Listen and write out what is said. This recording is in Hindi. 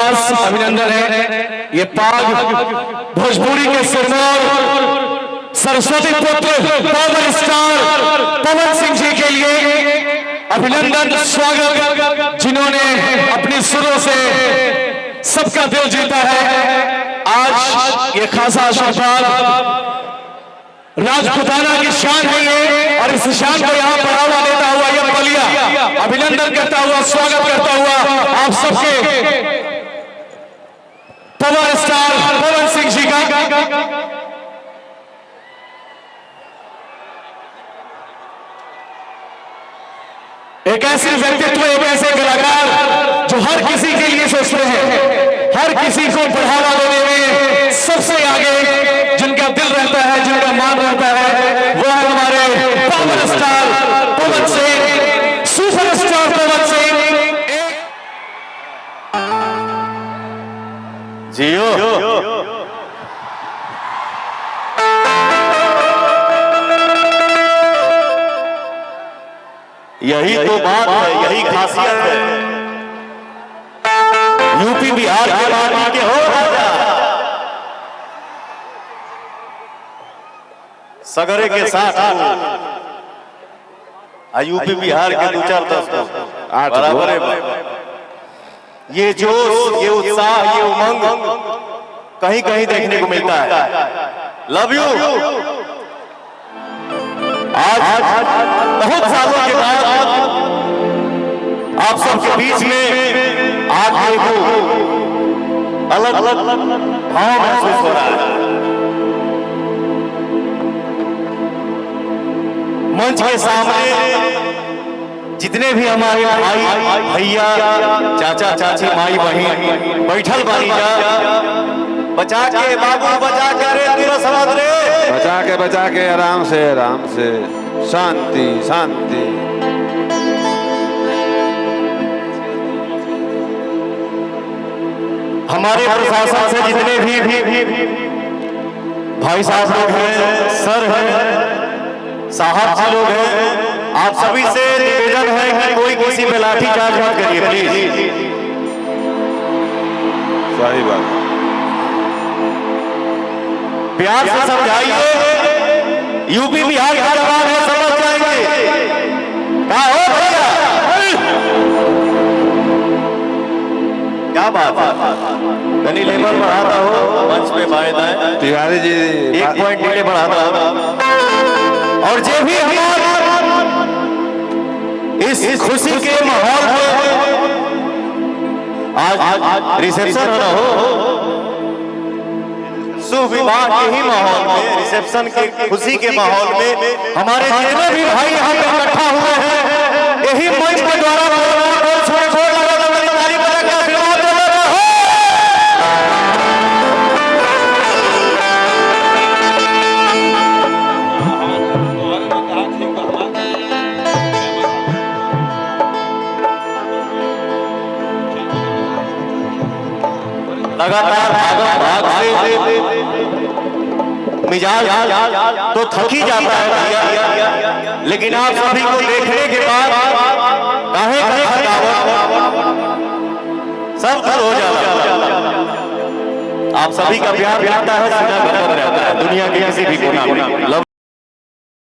पास अभिनंदन है। ये पाग भोजपुरी के सिरमौर सरस्वती पुत्र पावर स्टार पवन सिंह जी के लिए अभिनंदन स्वागत, जिन्होंने अपनी सुरों से सबका दिल जीता है। आज ये खासा आशीर्वाद राजपुताना की शान है ये, और इस शान को यहाँ बढ़ावा देता हुआ ये बलिया अभिनंदन करता हुआ, स्वागत करता हुआ आप सबके पावर स्टार पवन सिंह जी का। एक ऐसे व्यक्तित्व, एक ऐसे कलाकार जो हर किसी के लिए सोचते हैं, हर किसी को बढ़ावा देने में सबसे आगे जिनका दिल रहता है, जिनका मान रहता है, वो है हमारे power star Pawan Singh, superstar Pawan Singh. जियो यही तो बात है, यही खासियत है। यूपी बिहार के बात के हो राजा, सगरे के साथ यूपी बिहार के 2-4-10 बराबर है। ये जोश, ये उत्साह, ये उमंग कहीं कहीं देखने को मिलता है। Love you. आज बहुत सालों के बाद आप सबके बीच में आज को अलग अलग भाव महसूस हो रहा है। मंच के सामने जितने भी हमारे भाई भैया, चाचा चाची, माई बहन बैठल बानी जा, बचा के बाबू, बचा के रे तेरा समाज रे, बचा के आराम से शांति शांति। हमारे प्रशासन से जितने भी भाई साहब लोग हैं, सर हैं, साहब जी लोग हैं, आप सभी से निवेदन है कि कोई किसी पे लाठी चार्ज मत करिए प्लीज। सही बात, प्यार से समझाइए। यूपी बिहार का जवान है, समझ जाएंगे। क्या हो भैया, क्या बात है? धनी लेबर बढ़ाता हो मंच पे बाएं तिवारी जी 1 पॉइंट नीले बढ़ाता हो। और जो भी हमारे इस खुशी के माहौल में आज रिसेप्शन हो रहा हो, शुभ विवाह के ही माहौल में, रिसेप्शन के खुशी के माहौल में हमारे जितने भी भाई यहाँ पे इकट्ठा हुए हैं, यही मंच के द्वारा लगातार भाग से मिजाज तो थक ही जाता है भैया, लेकिन आप सभी को देखने के बाद काहे थकावट सब दूर हो जाता। आप सभी का प्यार मिलता है, सीधा घर रहता है दुनिया के किसी भी कोना में।